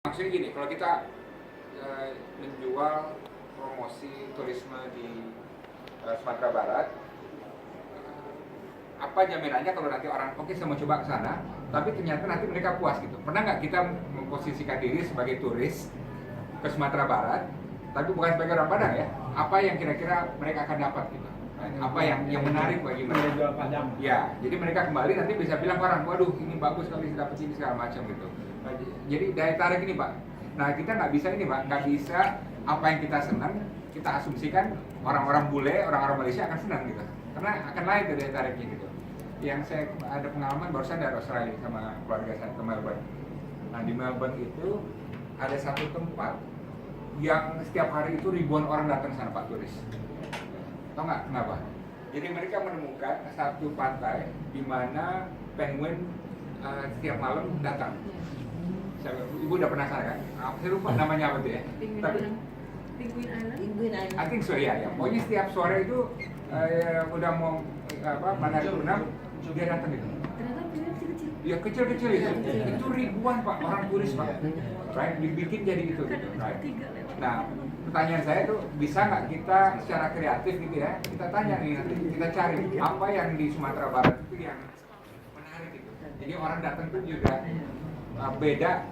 Maksudnya gini, kalau kita menjual promosi turisme di Sumatera Barat, apa jaminannya kalau nanti orang oke saya mau coba ke sana, tapi ternyata nanti mereka puas gitu. Pernah nggak kita memposisikan diri sebagai turis ke Sumatera Barat, tapi bukan sebagai orang Padang ya? Apa yang kira-kira mereka akan dapat gitu? Apa yang menarik bagi mereka? Ya, jadi mereka kembali nanti bisa bilang orang, waduh ini bagus sekali dapat ini segala macam gitu. Jadi daya tarik ini Pak. Nah kita nggak bisa ini Pak, nggak bisa apa yang kita senang kita asumsikan orang-orang bule, orang-orang Malaysia akan senang gitu. Karena akan lain tuh daya tariknya gitu. Yang saya ada pengalaman barusan dari Australia sama keluarga saya ke Melbourne. Nah di Melbourne itu ada satu tempat yang setiap hari itu ribuan orang datang sana Pak turis. Tahu nggak kenapa? Jadi mereka menemukan satu pantai di mana penguin setiap malam datang. Ibu udah pernah sana kan? Saya lupa namanya apa tuh ya. Tapi Penguin Island. I think so ya. Pokoknya setiap sore itu udah mau matahari terbenam dia datang gitu. Ternyata penguin kecil-kecil. Ya kecil-kecil itu ribuan Pak orang turis Pak. Right? Dibikin jadi gitu. Right? Nah pertanyaan saya tuh bisa nggak kita secara kreatif gitu ya kita tanya nih nanti kita cari apa yang di Sumatera Barat itu yang menarik gitu. Jadi orang datang tuh juga beda